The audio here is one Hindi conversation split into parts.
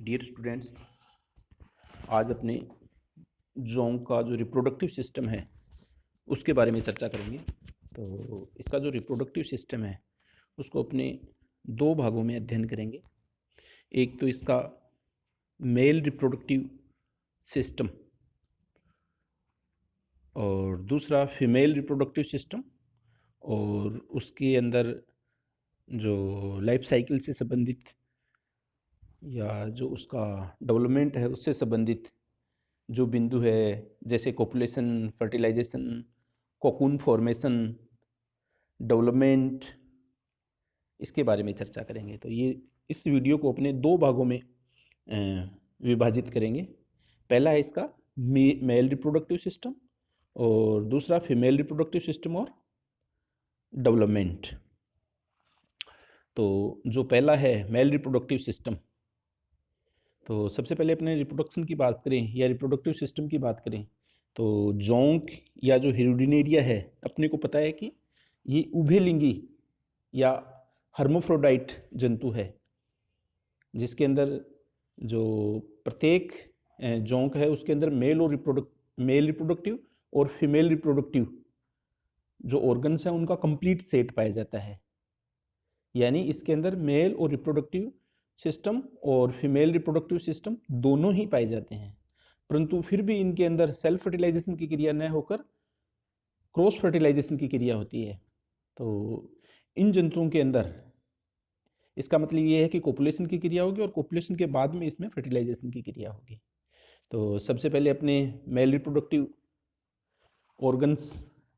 डियर स्टूडेंट्स, आज अपने जोंक का जो रिप्रोडक्टिव सिस्टम है उसके बारे में चर्चा करेंगे। तो इसका जो रिप्रोडक्टिव सिस्टम है उसको अपने दो भागों में अध्ययन करेंगे। एक तो इसका मेल रिप्रोडक्टिव सिस्टम और दूसरा फीमेल रिप्रोडक्टिव सिस्टम, और उसके अंदर जो लाइफ साइकिल से संबंधित या जो उसका डेवलपमेंट है उससे संबंधित जो बिंदु है, जैसे copulation, fertilization, cocoon formation, development, इसके बारे में चर्चा करेंगे। तो ये इस वीडियो को अपने दो भागों में विभाजित करेंगे। पहला है इसका मेल रिप्रोडक्टिव सिस्टम और दूसरा फीमेल रिप्रोडक्टिव सिस्टम और डेवलपमेंट। तो जो पहला है मेल रिप्रोडक्टिव सिस्टम, तो सबसे पहले अपने रिप्रोडक्शन की बात करें या रिप्रोडक्टिव सिस्टम की बात करें तो जोंक या जो हिरुडिनेरिया है, अपने को पता है कि ये उभयलिंगी या हर्मोफ्रोडाइट जंतु है, जिसके अंदर जो प्रत्येक जोंक है उसके अंदर मेल रिप्रोडक्टिव और फीमेल रिप्रोडक्टिव जो ऑर्गन्स हैं उनका कंप्लीट सेट पाया जाता है। यानी इसके अंदर मेल और रिप्रोडक्टिव सिस्टम और फीमेल रिप्रोडक्टिव सिस्टम दोनों ही पाए जाते हैं, परंतु फिर भी इनके अंदर सेल्फ फर्टिलाइजेशन की क्रिया न होकर क्रॉस फर्टिलाइजेशन की क्रिया होती है। तो इन जंतुओं के अंदर इसका मतलब ये है कि कोपुलेशन की क्रिया होगी और कोपुलेशन के बाद में इसमें फर्टिलाइजेशन की क्रिया होगी। तो सबसे पहले अपने मेल रिप्रोडक्टिव ऑर्गन्स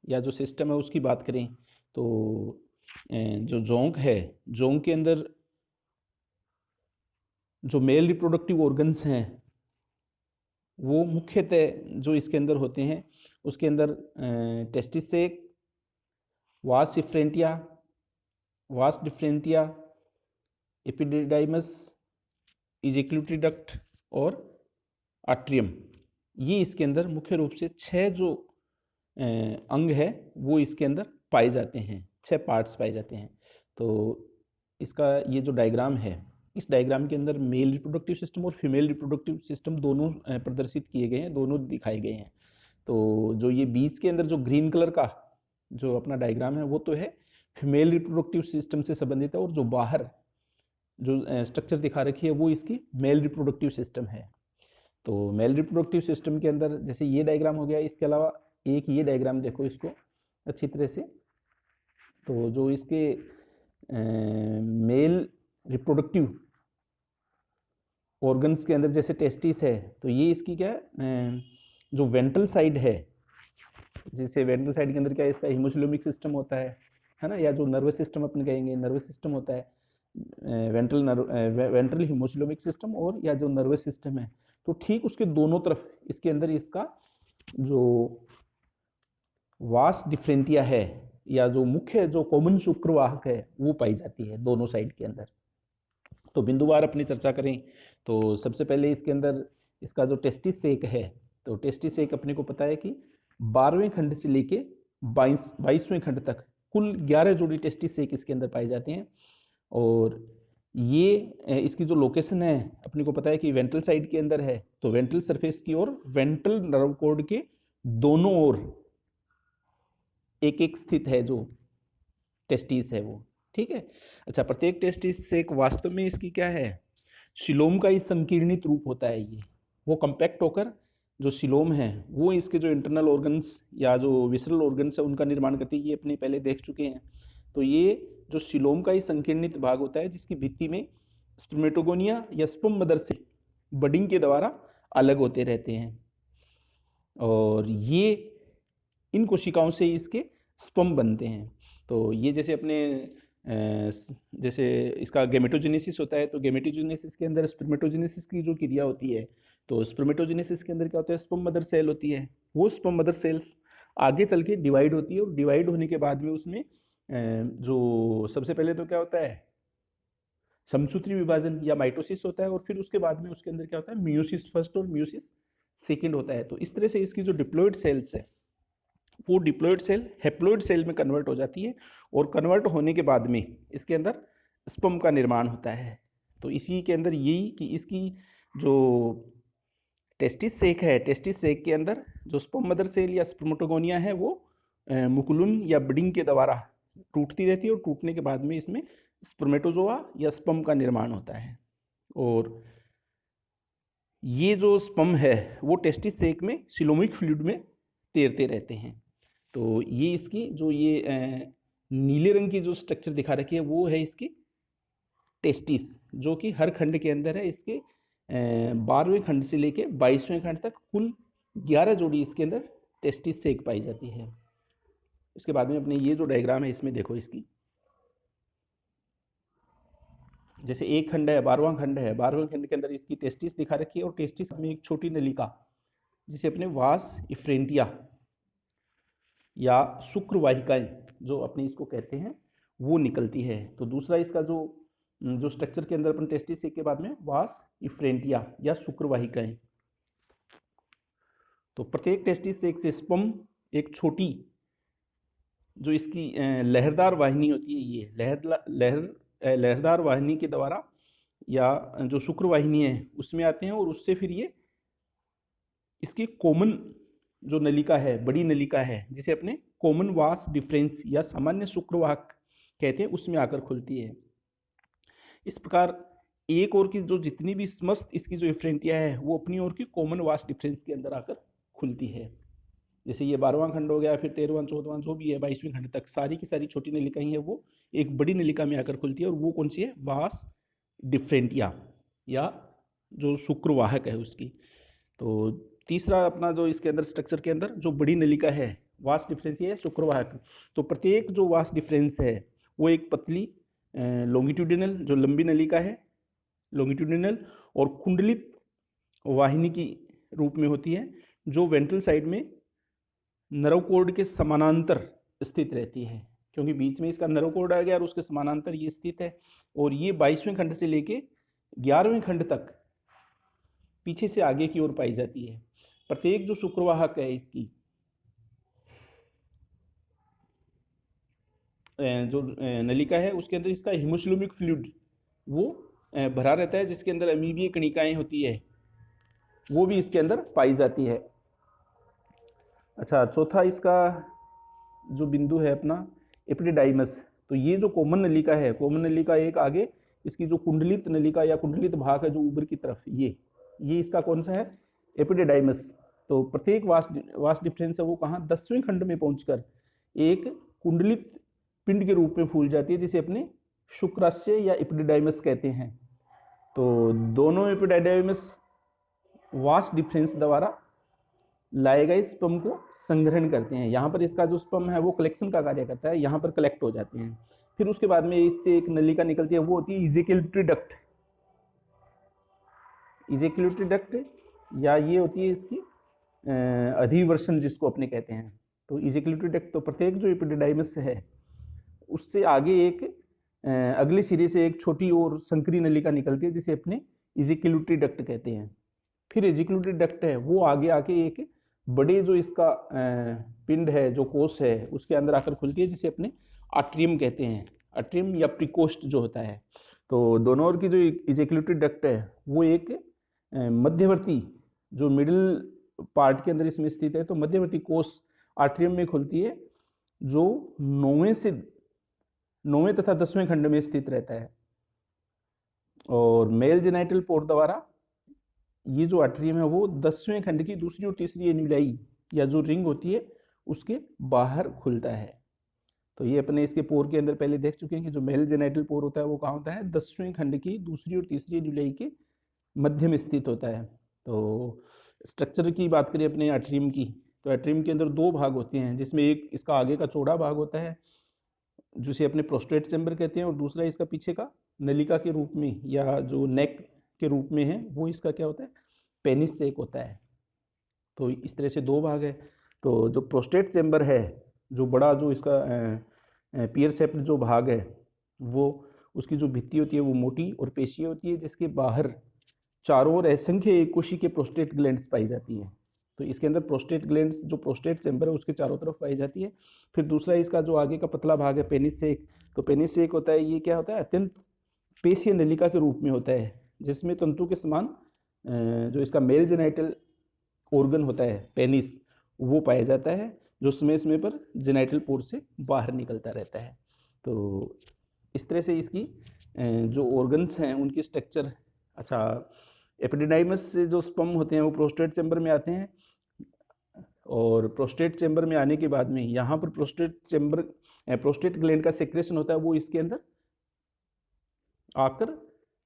या जो सिस्टम है उसकी बात करें तो जो जोंक है, जोंक के अंदर जो मेल रिप्रोडक्टिव ऑर्गन्स हैं वो मुख्यतः जो इसके अंदर होते हैं उसके अंदर टेस्टिस सेक, वास डिफरेंटिया, एपिडिडाइमस, इजेक्यूटरी डक्ट और आट्रियम, ये इसके अंदर मुख्य रूप से 6 जो अंग है वो इसके अंदर पाए जाते हैं, 6 पार्ट्स पाए जाते हैं। तो इसका ये जो डायग्राम है, इस डायग्राम के अंदर मेल रिप्रोडक्टिव सिस्टम और फीमेल रिप्रोडक्टिव सिस्टम दोनों प्रदर्शित किए गए हैं, दोनों दिखाए गए हैं। तो जो ये बीच के अंदर जो ग्रीन कलर का जो अपना डायग्राम है वो तो है फीमेल रिप्रोडक्टिव सिस्टम से संबंधित है, और जो बाहर जो स्ट्रक्चर दिखा रखी है वो इसकी मेल रिप्रोडक्टिव सिस्टम है। तो मेल रिप्रोडक्टिव सिस्टम के अंदर जैसे ये डायग्राम हो गया, इसके अलावा एक ये डायग्राम देखो इसको अच्छी तरह से। तो जो इसके मेल रिप्रोडक्टिव ऑर्गन्स के अंदर जैसे टेस्टिस है, तो ये इसकी क्या है, जो वेंट्रल साइड है, जैसे वेंट्रल साइड के अंदर क्या है, इसका हिमोसिलोमिक सिस्टम होता है ना, या जो नर्वस सिस्टम अपन कहेंगे, नर्वस सिस्टम होता है, वेंट्रल हिमोसिलोमिक सिस्टम और या जो नर्वस सिस्टम है। तो ठीक उसके दोनों तरफ इसके अंदर इसका जो वास डिफरेंटिया है या जो मुख्य जो कॉमन शुक्रवाहक है वो पाई जाती है दोनों साइड के अंदर। तो बिंदुवार अपनी चर्चा करें तो सबसे पहले इसके अंदर इसका जो टेस्टिस सेक है, तो टेस्टिस सेक अपने को पता है कि 12वें खंड से लेके 22वें खंड तक कुल 11 जोड़ी टेस्टिस सेक इसके अंदर पाए जाते हैं। और ये इसकी जो लोकेशन है अपने को पता है कि वेंट्रल साइड के अंदर है, तो वेंट्रल सरफेस की ओर वेंट्रल नर्व कॉर्ड के दोनों ओर एक एक स्थित है जो टेस्टिस है वो, ठीक है। अच्छा, प्रत्येक टेस्टिस से एक वास्तव में इसकी क्या है, शिलोम का ही संकीर्णित रूप होता है। ये वो कंपैक्ट होकर जो शिलोम है वो इसके जो इंटरनल ऑर्गन्स या जो विसरल ऑर्गन्स है उनका निर्माण करती है, ये अपने पहले देख चुके हैं। तो ये जो शिलोम का ही संकीर्णित भाग होता है जिसकी भित्ति में स्पर्मेटोगोनिया या स्पर्म मदर से बडिंग के द्वारा अलग होते रहते हैं, और ये इन कोशिकाओं से इसके स्पर्म बनते हैं। तो ये जैसे अपने जैसे इसका गेमेटोजेनेसिस होता है, तो गेमेटोजेनेसिस के अंदर स्पर्मेटोजेनेसिस की जो क्रिया होती है, तो स्पर्मेटोजेनेसिस के अंदर क्या होता है, स्पर्म मदर सेल होती है, वो स्पर्म मदर सेल्स आगे चल के डिवाइड होती है, और डिवाइड होने के बाद में उसमें जो सबसे पहले तो क्या होता है, समसूत्री विभाजन या माइटोसिस होता है, और फिर उसके बाद में उसके अंदर क्या होता है, मियोसिस फर्स्ट और मियोसिस सेकेंड होता है। तो इस तरह से इसकी जो डिप्लॉइड सेल्स है वो डिप्लॉइड सेल हैप्लॉइड सेल में कन्वर्ट हो जाती है, और कन्वर्ट होने के बाद में इसके अंदर स्पर्म का निर्माण होता है। तो इसी के अंदर यही कि इसकी जो टेस्टिस सेक है, टेस्टिस सेक के अंदर जो स्पर्म मदर सेल या स्पर्मेटोगोनिया है वो मुकुलन या ब्रीडिंग के द्वारा टूटती रहती है और टूटने के बाद में इसमें स्पर्मेटोजोआ या स्पर्म का निर्माण होता है। और ये जो स्पर्म है वो टेस्टिस सेक में सिलोमिक फ्लूइड में तैरते रहते हैं। तो ये इसकी जो ये नीले रंग की जो स्ट्रक्चर दिखा रखी है वो है इसकी टेस्टिस, जो कि हर खंड के अंदर है। इसके 12वें खंड से लेके 22वें खंड तक कुल 11 जोड़ी इसके अंदर टेस्टिस सेक पाई जाती है। उसके बाद में अपने ये जो डायग्राम है इसमें देखो, इसकी जैसे एक खंड है, 12वां खंड है, 12वें खंड के अंदर इसकी टेस्टिस दिखा रखी है और टेस्टिस में एक छोटी नलिका जिसे अपने वास इफ्रेंटिया या शुक्रवाहिकाएं जो अपने इसको कहते हैं वो निकलती है। तो दूसरा इसका जो स्ट्रक्चर के अंदर अपन टेस्टिस सेक के बाद में वास इफ्रेंटिया या शुक्रवाहिकाएं। तो प्रत्येक टेस्टिस सेक से स्पर्म एक छोटी जो इसकी लहरदार वाहिनी होती है, ये लहरदार वाहिनी के द्वारा या जो शुक्रवाहिनी है उसमें आते हैं और उससे फिर ये इसकी कॉमन जो नलिका है, बड़ी नलिका है, जिसे अपने कॉमन वास डिफरेंस या सामान्य शुक्रवाहक कहते हैं, उसमें आकर खुलती है। इस प्रकार एक और की जो जितनी भी समस्त इसकी जो इफ्रेंटिया है वो अपनी ओर की कॉमन वास डिफरेंस के अंदर आकर खुलती है। जैसे ये 12वां खंड हो गया, फिर 13वां 14वां जो भी है 22वें खंड तक सारी की सारी छोटी नलिकाएं हैं वो एक बड़ी नलिका में आकर खुलती है। और वो कौन सी है? वास डिफरेंटिया या जो शुक्रवाहक है उसकी। तो तीसरा अपना जो इसके अंदर स्ट्रक्चर के अंदर जो बड़ी नलिका है वास डिफरेंसिया या शुक्रवाहक, तो प्रत्येक जो वास डिफरेंस है वो एक पतली लॉन्गिट्यूडिनल जो लंबी नलिका है, लॉन्गिट्यूडिनल और कुंडलित वाहिनी की रूप में होती है, जो वेंट्रल साइड में नर्व कोर्ड के समानांतर स्थित रहती है, क्योंकि बीच में इसका नर्व कोर्ड आ गया और उसके समानांतर ये स्थित है। और ये 22वें खंड से लेके 11वें खंड तक पीछे से आगे की ओर पाई जाती है। प्रत्येक जो शुक्रवाहक है इसकी जो नलिका है उसके अंदर इसका हीमोसिलोमिक फ्लूइड वो भरा रहता है, जिसके अंदर अमीबीय कणिकाएं होती है वो भी इसके अंदर पाई जाती है। अच्छा, चौथा इसका जो बिंदु है अपना एपिडिडाइमस। तो ये जो कॉमन नलिका है, कॉमन नलिका एक आगे इसकी जो कुंडलित नलिका या कुंडलित भाग है जो ऊपर की तरफ, ये इसका कौन सा है? एपिडिडाइमस। तो प्रत्येक वास डिफरेंस है वो कहाँ? 10वें खंड में पहुंचकर एक कुंडलित पिंड के रूप में फूल जाती है, जिसे अपने शुक्राशय या एपिडिडाइमस कहते हैं। तो दोनों एपिडिडाइमस वास डिफरेंस द्वारा लाए गए स्पर्म को संग्रहण करते हैं। यहाँ पर इसका जो स्पर्म है वो कलेक्शन का कार्य करता है, यहाँ पर कलेक्ट हो जाते हैं। फिर उसके बाद में इससे एक नलिका निकलती है, वो होती है इजेक्युलेटरी डक्ट। इजेक्युलेटरी डक्ट या ये होती है इसकी अधिवर्षण जिसको अपने कहते हैं। तो इजेक्युलेटरी डक्ट, तो प्रत्येक जो एपिडिडाइमस है उससे आगे एक अगले सिरे से एक छोटी और संकरी नलिका निकलती है, जिसे अपने इजेक्युलेटरी डक्ट कहते हैं। फिर इजेक्युलेटरी डक्ट है वो आगे आके एक बड़े जो इसका पिंड है, जो कोष है, उसके अंदर आकर खुलती है, जिसे अपने आट्रियम कहते हैं। आट्रियम या प्रिकोस्ट जो होता है। तो दोनों ओर की जो इजेक्युलेटरी डक्ट है वो एक मध्यवर्ती जो मिडिल पार्ट के अंदर इसमें स्थित है, तो मध्यवर्ती कोष आट्रियम में खुलती है, जो 9वें तथा 10वें खंड में स्थित रहता है। और मेल जेनाइटल पोर द्वारा ये जो आट्रियम है वो 10वें खंड की दूसरी और तीसरी एन्युलाई या जो रिंग होती है उसके बाहर खुलता है। तो ये अपने इसके पोर के अंदर पहले देख चुके हैं कि जो मेल जेनाइटल पोर होता है वो कहाँ होता है? 10वें खंड की दूसरी और तीसरी एन्युलाई के मध्य में स्थित होता है। तो स्ट्रक्चर की बात करें अपने आट्रियम की, तो आट्रियम के अंदर दो भाग होते हैं, जिसमें एक इसका आगे का चौड़ा भाग होता है जिसे अपने प्रोस्टेट चैम्बर कहते हैं, और दूसरा इसका पीछे का नलिका के रूप में या जो नेक के रूप में है वो इसका क्या होता है? पेनिस सेक होता है। तो इस तरह से दो भाग है। तो जो प्रोस्टेट चैम्बर है, जो बड़ा जो इसका पियर सेप्ट जो भाग है, वो उसकी जो भित्ति होती है वो मोटी और पेशीय होती है, जिसके बाहर चारों ओर असंख्य एककोशी के प्रोस्टेट ग्लैंड्स पाई जाती हैं। तो इसके अंदर प्रोस्टेट ग्लैंड्स जो प्रोस्टेट चैम्बर है उसके चारों तरफ पाई जाती है। फिर दूसरा इसका जो आगे का पतला भाग है पेनिस सेक, तो पेनिस सेक होता है, ये क्या होता है? अत्यंत पेशीय नलिका के रूप में होता है, जिसमें तंतु के समान जो इसका मेल जेनाइटल ऑर्गन होता है पेनिस, वो पाया जाता है, जो समय समय पर जेनाइटल पोर से बाहर निकलता रहता है। तो इस तरह से इसकी जो ऑर्गन्स हैं उनकी स्ट्रक्चर। अच्छा, एपिडिडाइमस से जो स्पर्म होते हैं वो प्रोस्टेट चैम्बर में आते हैं, और प्रोस्टेट चैम्बर में आने के बाद में यहाँ पर प्रोस्टेट ग्लैंड का सेक्रेशन होता है, वो इसके अंदर आकर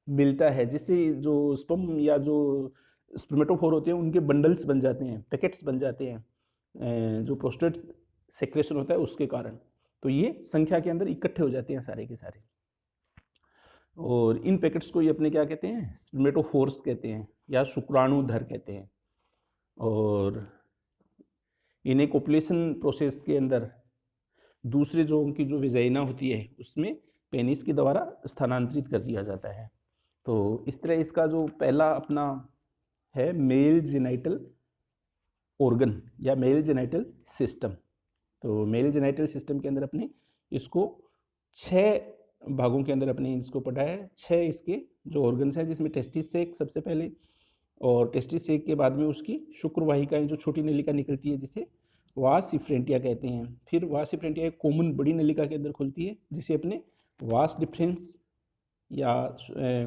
मिलता है, जिससे जो स्पर्म या जो स्पर्मेटोफोर होते हैं उनके बंडल्स बन जाते हैं, पैकेट्स बन जाते हैं, जो प्रोस्टेट सेक्रेशन होता है उसके कारण। तो ये संख्या के अंदर इकट्ठे हो जाते हैं सारे के सारे, और इन पैकेट्स को ये अपने क्या कहते हैं, स्पर्मेटोफोर्स कहते हैं या शुक्राणुधर कहते हैं। और इन्हें कोपुलेशन प्रोसेस के अंदर दूसरे जो उनकी जो विजाइना होती है उसमें पेनिस के द्वारा स्थानांतरित कर दिया जाता है। तो इस तरह इसका जो पहला अपना है मेल जेनाइटल ऑर्गन या मेल जेनाइटल सिस्टम। तो मेल जेनाइटल सिस्टम के अंदर अपने इसको 6 भागों के अंदर अपने इसको पढ़ा है। 6 इसके जो ऑर्गन्स हैं, जिसमें टेस्टिस सेक सबसे पहले, और टेस्टिस सेक के बाद में उसकी शुक्रवाहिकाएं जो छोटी नलिका निकलती है जिसे वास इफ्रेंटिया कहते हैं। फिर वास इफ्रेंटिया एक कॉमन बड़ी नलिका के अंदर खुलती है जिसे अपने वास डिफरेंस या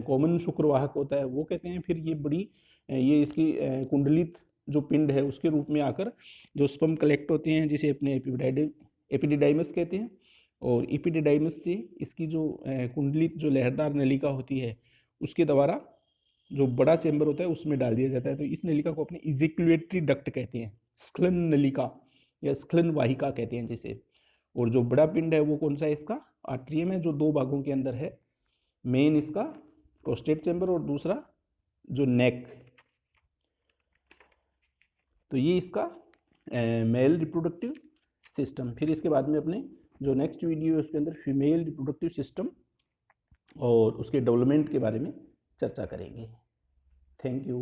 कॉमन शुक्रवाहक होता है वो कहते हैं। फिर ये बड़ी ये इसकी कुंडलित जो पिंड है उसके रूप में आकर जो स्पर्म कलेक्ट होते हैं जिसे अपने एपिडिडाइमस कहते हैं, और एपिडिडाइमस से इसकी जो कुंडलित जो लहरदार नलिका होती है उसके द्वारा जो बड़ा चैम्बर होता है उसमें डाल दिया जाता है। तो इस नलिका को अपने इजेक्युलेटरी डक्ट कहते हैं, स्खलन नलिका या स्खलन वाहिका कहते हैं जिसे। और जो बड़ा पिंड है वो कौन सा है, इसका आर्ट्रियम है, जो 2 भागों के अंदर है, मेन इसका प्रोस्टेट चैम्बर और दूसरा जो नेक। तो ये इसका मेल रिप्रोडक्टिव सिस्टम। फिर इसके बाद में अपने जो नेक्स्ट वीडियो है उसके अंदर फीमेल रिप्रोडक्टिव सिस्टम और उसके डेवलपमेंट के बारे में चर्चा करेंगे। Thank you.